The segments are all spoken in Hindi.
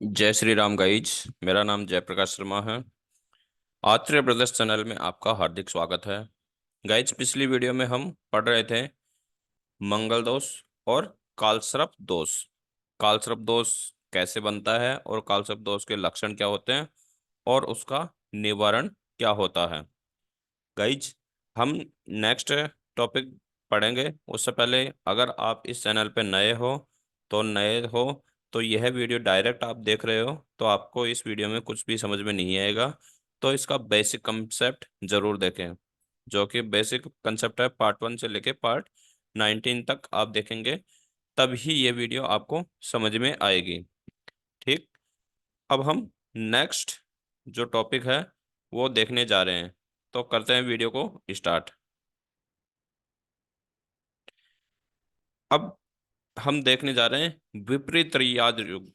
जय श्री राम गाइज। मेरा नाम जयप्रकाश शर्मा है। आत्रेय ब्रदर्स चैनल में आपका हार्दिक स्वागत है। गाइज, पिछली वीडियो में हम पढ़ रहे थे मंगल दोष और कालसर्प दोष। कालसर्प दोष कैसे बनता है और कालसर्प दोष के लक्षण क्या होते हैं और उसका निवारण क्या होता है। गाइज, हम नेक्स्ट टॉपिक पढ़ेंगे। उससे पहले अगर आप इस चैनल पे नए हो तो यह वीडियो डायरेक्ट आप देख रहे हो तो आपको इस वीडियो में कुछ भी समझ में नहीं आएगा। तो इसका बेसिक कंसेप्ट जरूर देखें। जो कि बेसिक कंसेप्ट है, पार्ट 1 से लेके पार्ट 19 तक आप देखेंगे, तभी ये वीडियो आपको समझ में आएगी। ठीक। अब हम नेक्स्ट जो टॉपिक है वो देखने जा रहे हैं। तो करते हैं वीडियो को स्टार्ट। अब हम देखने जा रहे हैं विपरीत राजयोग।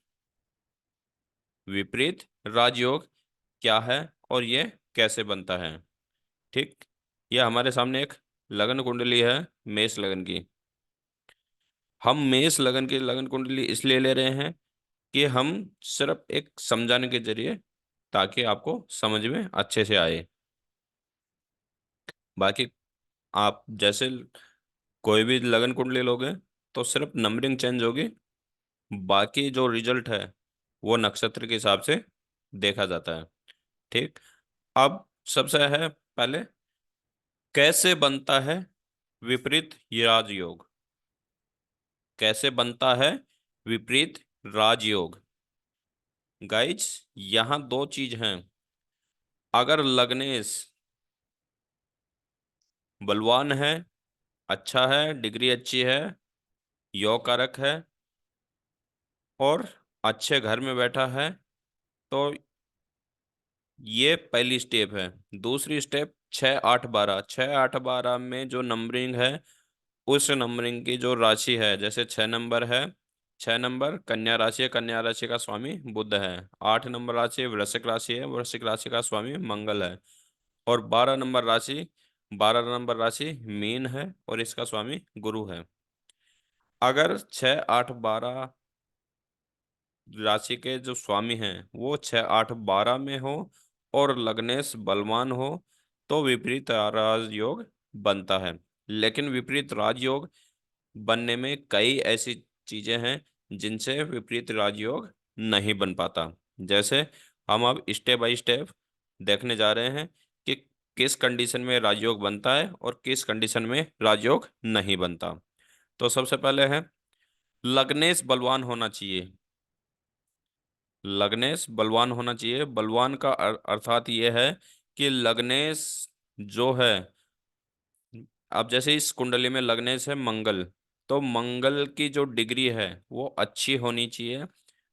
विपरीत राजयोग क्या है और ये कैसे बनता है। ठीक। ये हमारे सामने एक लगन कुंडली है, मेष लगन की। हम मेष लगन की लगन कुंडली इसलिए ले रहे हैं कि हम सिर्फ एक समझाने के जरिए, ताकि आपको समझ में अच्छे से आए। बाकी आप जैसे कोई भी लगन कुंडली लोगे तो सिर्फ नंबरिंग चेंज होगी, बाकी जो रिजल्ट है वो नक्षत्र के हिसाब से देखा जाता है। ठीक। अब सबसे है पहले, कैसे बनता है विपरीत राजयोग। कैसे बनता है विपरीत राजयोग। गाइज, यहां दो चीज हैं। अगर लग्नेश बलवान है, अच्छा है, डिग्री अच्छी है, योग कारक है और अच्छे घर में बैठा है, तो ये पहली स्टेप है। दूसरी स्टेप 6 8 12, 6 8 12 में जो नंबरिंग है, उस नंबरिंग की जो राशि है, जैसे 6 नंबर है, 6 नंबर कन्या राशि है, कन्या राशि का स्वामी बुध है। 8 नंबर राशि वृश्चिक राशि है, वृश्चिक राशि का स्वामी मंगल है। और 12 नंबर राशि मीन है और इसका स्वामी गुरु है। अगर 6 8 12 राशि के जो स्वामी हैं वो 6 8 12 में हो और लग्नेश बलवान हो, तो विपरीत राजयोग बनता है। लेकिन विपरीत राजयोग बनने में कई ऐसी चीजें हैं जिनसे विपरीत राजयोग नहीं बन पाता। जैसे हम अब स्टेप बाय स्टेप देखने जा रहे हैं कि किस कंडीशन में राजयोग बनता है और किस कंडीशन में राजयोग नहीं बनता। तो सबसे पहले है, लग्नेश बलवान होना चाहिए। लग्नेश बलवान होना चाहिए। बलवान का अर्थात ये है कि लग्नेश जो है, अब जैसे इस कुंडली में लग्नेश है मंगल, तो मंगल की जो डिग्री है वो अच्छी होनी चाहिए।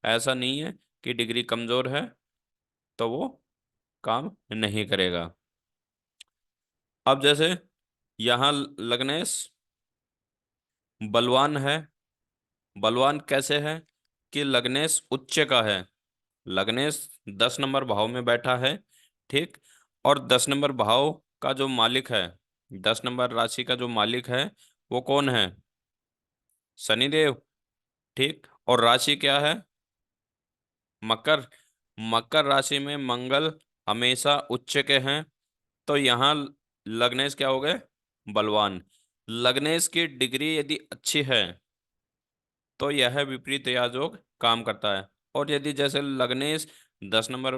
ऐसा नहीं है कि डिग्री कमजोर है तो वो काम नहीं करेगा। अब जैसे यहाँ लग्नेश बलवान है। बलवान कैसे है कि लग्नेश उच्च का है। लग्नेश 10 नंबर भाव में बैठा है। ठीक। और 10 नंबर भाव का जो मालिक है, 10 नंबर राशि का जो मालिक है वो कौन है? शनिदेव। ठीक। और राशि क्या है? मकर। मकर राशि में मंगल हमेशा उच्च के हैं। तो यहाँ लग्नेश क्या हो गए? बलवान। लग्नेश की डिग्री यदि अच्छी है तो यह विपरीत याजोग काम करता है। और यदि जैसे लग्नेश 10 नंबर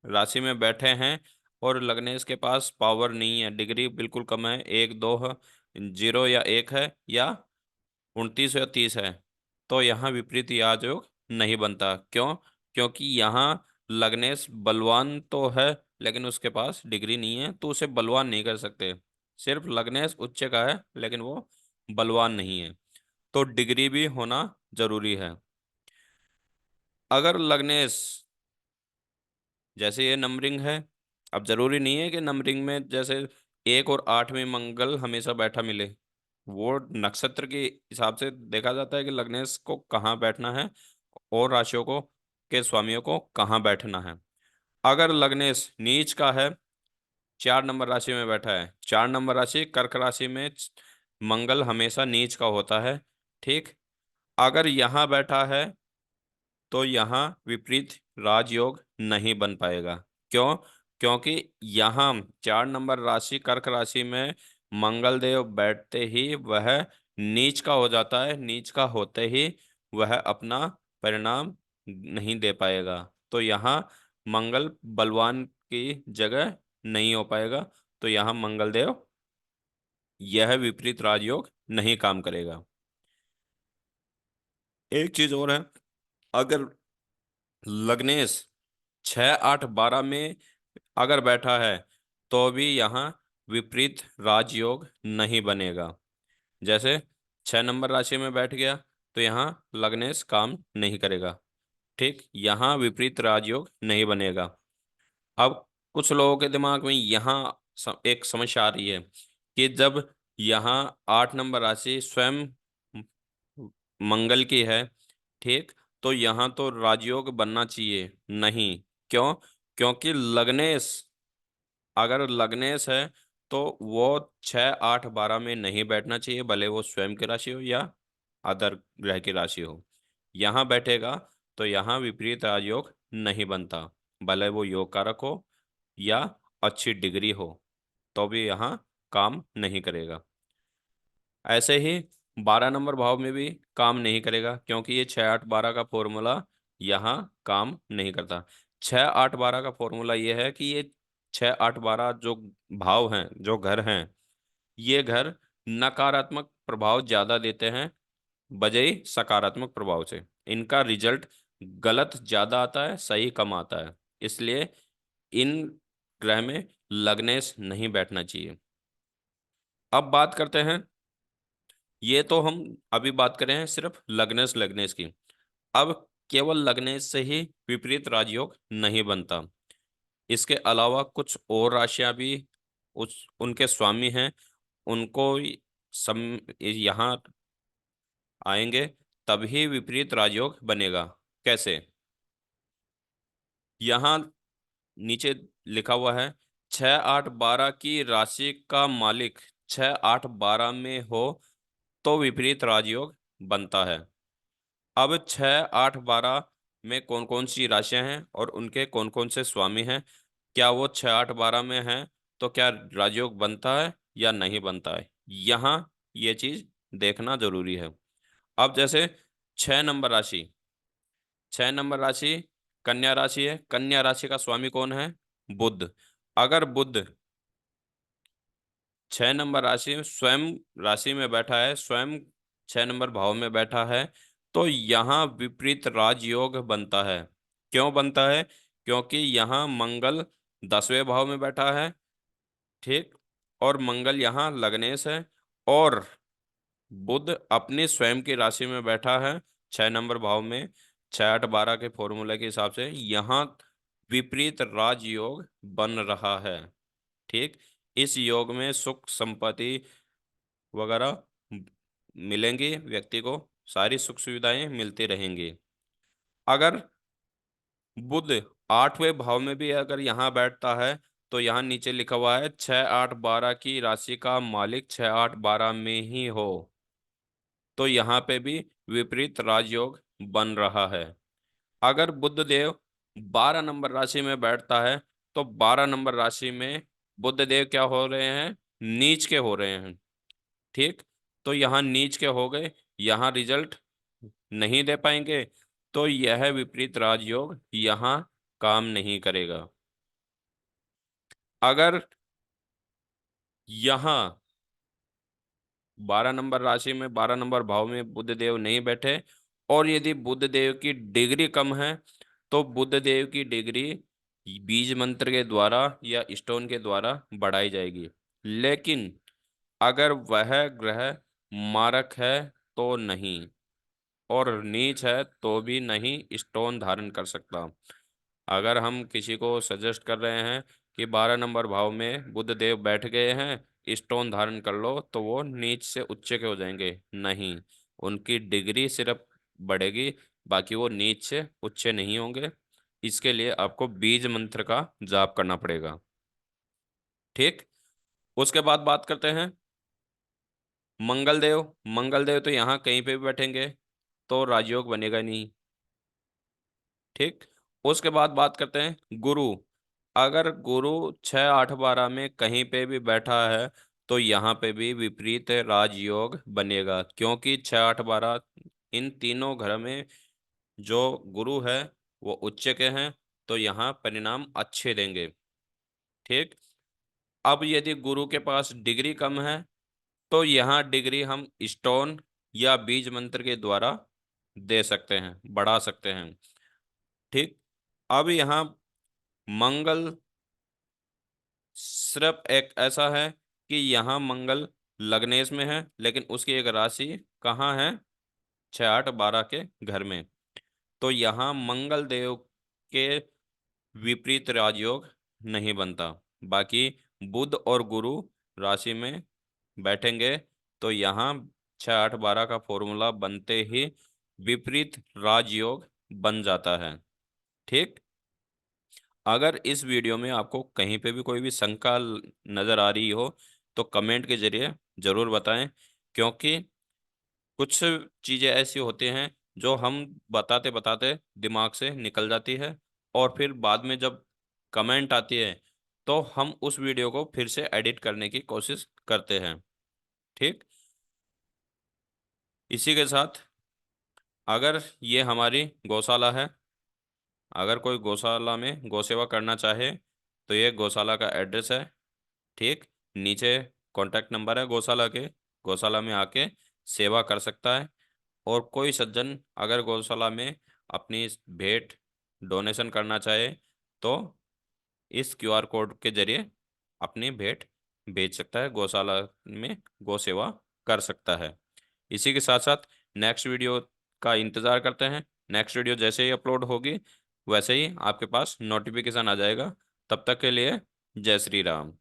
राशि में बैठे हैं और लग्नेश के पास पावर नहीं है, डिग्री बिल्कुल कम है, 1 2 है, 0 या 1 है, या 29 या 30 है, तो यहाँ विपरीत याजयोग नहीं बनता। क्यों? क्योंकि यहाँ लग्नेश बलवान तो है लेकिन उसके पास डिग्री नहीं है, तो उसे बलवान नहीं कर सकते। सिर्फ लग्नेश उच्च का है लेकिन वो बलवान नहीं है, तो डिग्री भी होना जरूरी है। अगर लग्नेश, जैसे ये नंबरिंग है, अब जरूरी नहीं है कि नंबरिंग में जैसे 1 और 8 में मंगल हमेशा बैठा मिले। वो नक्षत्र के हिसाब से देखा जाता है कि लग्नेश को कहाँ बैठना है और राशियों को के स्वामियों को कहाँ बैठना है। अगर लग्नेश नीच का है, 4 नंबर राशि में बैठा है, 4 नंबर राशि कर्क राशि में मंगल हमेशा नीच का होता है। ठीक। अगर यहाँ बैठा है तो यहाँ विपरीत राजयोग नहीं बन पाएगा। क्यों? क्योंकि यहाँ 4 नंबर राशि कर्क राशि में मंगल देव बैठते ही वह नीच का हो जाता है। नीच का होते ही वह अपना परिणाम नहीं दे पाएगा। तो यहाँ मंगल बलवान की जगह नहीं हो पाएगा। तो यहाँ मंगल देव यह विपरीत राजयोग नहीं काम करेगा। एक चीज और है, अगर लग्नेश 6 8 12 में अगर बैठा है तो भी यहाँ विपरीत राजयोग नहीं बनेगा। जैसे 6 नंबर राशि में बैठ गया तो यहाँ लग्नेश काम नहीं करेगा। ठीक, यहाँ विपरीत राजयोग नहीं बनेगा। अब कुछ लोगों के दिमाग में यहाँ एक समस्या आ रही है कि जब यहाँ 8 नंबर राशि स्वयं मंगल की है, ठीक, तो यहाँ तो राजयोग बनना चाहिए। नहीं। क्यों? क्योंकि लग्नेश, अगर लग्नेश है तो वो 6 8 12 में नहीं बैठना चाहिए, भले वो स्वयं की राशि हो या अदर ग्रह की राशि हो। यहाँ बैठेगा तो यहाँ विपरीत राजयोग नहीं बनता, भले वो योग कारक हो या अच्छी डिग्री हो, तो भी यहाँ काम नहीं करेगा। ऐसे ही 12 नंबर भाव में भी काम नहीं करेगा, क्योंकि ये 6 8 12 का फॉर्मूला यहाँ काम नहीं करता। 6 8 12 का फॉर्मूला ये है कि ये 6 8 12 जो भाव हैं, जो घर हैं, ये घर नकारात्मक प्रभाव ज्यादा देते हैं बजाय सकारात्मक प्रभाव से। इनका रिजल्ट गलत ज्यादा आता है, सही कम आता है। इसलिए इन ग्रह में लग्नेश नहीं बैठना चाहिए। अब बात करते हैं, ये तो हम अभी बात करें हैं सिर्फ लग्नेश लग्नेश की। अब केवल लग्नेश से ही विपरीत राजयोग नहीं बनता। इसके अलावा कुछ और राशियां भी उस उनके स्वामी हैं, उनको सम यहाँ आएंगे तभी विपरीत राजयोग बनेगा। कैसे? यहाँ नीचे लिखा हुआ है 6 8 12 की राशि का मालिक 6 8 12 में हो तो विपरीत राजयोग बनता है। अब 6 8 12 में कौन कौन सी राशियां हैं और उनके कौन कौन से स्वामी हैं, क्या वो 6 8 12 में हैं, तो क्या राजयोग बनता है या नहीं बनता है, यहाँ ये चीज देखना जरूरी है। अब जैसे 6 नंबर राशि, 6 नंबर राशि कन्या राशि है। कन्या राशि का स्वामी कौन है? बुध। अगर बुध 6 नंबर राशि में स्वयं राशि में बैठा है, स्वयं 6 नंबर भाव में बैठा है, तो यहाँ विपरीत राजयोग बनता है। क्यों बनता है? क्योंकि यहाँ मंगल 10वें भाव में बैठा है, ठीक, और मंगल यहाँ लग्नेश है, और बुध अपनी स्वयं की राशि में बैठा है 6 नंबर भाव में। 6 8 12 के फॉर्मूले के हिसाब से यहाँ विपरीत राजयोग बन रहा है। ठीक, इस योग में सुख संपत्ति वगैरह मिलेंगी, व्यक्ति को सारी सुख सुविधाएं मिलती रहेंगी। अगर बुध 8वें भाव में भी अगर यहाँ बैठता है तो यहाँ नीचे लिखा हुआ है 6 8 12 की राशि का मालिक 6 8 12 में ही हो, तो यहाँ पे भी विपरीत राजयोग बन रहा है। अगर बुध देव 12 नंबर राशि में बैठता है तो 12 नंबर राशि में बुध देव क्या हो रहे हैं? नीच के हो रहे हैं। ठीक, तो यहाँ नीच के हो गए, यहाँ रिजल्ट नहीं दे पाएंगे, तो यह विपरीत राजयोग यहाँ काम नहीं करेगा। अगर यहाँ 12 नंबर राशि में 12 नंबर भाव में बुध देव नहीं बैठे, और यदि बुध देव की डिग्री कम है, तो बुध देव की डिग्री बीज मंत्र के द्वारा या स्टोन के द्वारा बढ़ाई जाएगी। लेकिन अगर वह ग्रह मारक है तो नहीं, और नीच है तो भी नहीं स्टोन धारण कर सकता। अगर हम किसी को सजेस्ट कर रहे हैं कि 12 नंबर भाव में बुध देव बैठ गए हैं, स्टोन धारण कर लो, तो वो नीच से उच्च के हो जाएंगे? नहीं, उनकी डिग्री सिर्फ बढ़ेगी, बाकी वो नीच से उच्च नहीं होंगे। इसके लिए आपको बीज मंत्र का जाप करना पड़ेगा। ठीक, उसके बाद बात करते हैं मंगल देव। मंगल देव तो यहाँ कहीं पे भी बैठेंगे तो राजयोग बनेगा नहीं। ठीक। उसके बाद बात करते हैं गुरु। अगर गुरु 6 8 12 में कहीं पे भी बैठा है तो यहाँ पे भी विपरीत राजयोग बनेगा, क्योंकि 6 8 12 इन तीनों घर में जो गुरु है वो उच्च के हैं, तो यहाँ परिणाम अच्छे देंगे। ठीक। अब यदि गुरु के पास डिग्री कम है तो यहाँ डिग्री हम स्टोन या बीज मंत्र के द्वारा दे सकते हैं, बढ़ा सकते हैं। ठीक। अब यहाँ मंगल सिर्फ एक ऐसा है कि यहाँ मंगल लग्नेश में है, लेकिन उसकी एक राशि कहाँ है, 6 8 12 के घर में। तो यहाँ मंगल देव के विपरीत राजयोग नहीं बनता। बाकी बुध और गुरु राशि में बैठेंगे तो यहाँ 6 8 12 का फॉर्मूला बनते ही विपरीत राजयोग बन जाता है। ठीक। अगर इस वीडियो में आपको कहीं पे भी कोई भी शंका नजर आ रही हो तो कमेंट के जरिए जरूर बताएं, क्योंकि कुछ चीजें ऐसी होती हैं जो हम बताते बताते दिमाग से निकल जाती है, और फिर बाद में जब कमेंट आती है तो हम उस वीडियो को फिर से एडिट करने की कोशिश करते हैं। ठीक। इसी के साथ, अगर ये हमारी गौशाला है, अगर कोई गौशाला में गौसेवा करना चाहे तो ये गौशाला का एड्रेस है। ठीक। नीचे कॉन्टैक्ट नंबर है गौशाला के, गौशाला में आके सेवा कर सकता है। और कोई सज्जन अगर गौशाला में अपनी भेंट डोनेशन करना चाहे तो इस क्यूआर कोड के जरिए अपनी भेंट भेज सकता है, गौशाला में गौ सेवा कर सकता है। इसी के साथ साथ नेक्स्ट वीडियो का इंतज़ार करते हैं। नेक्स्ट वीडियो जैसे ही अपलोड होगी वैसे ही आपके पास नोटिफिकेशन आ जाएगा। तब तक के लिए जय श्री राम।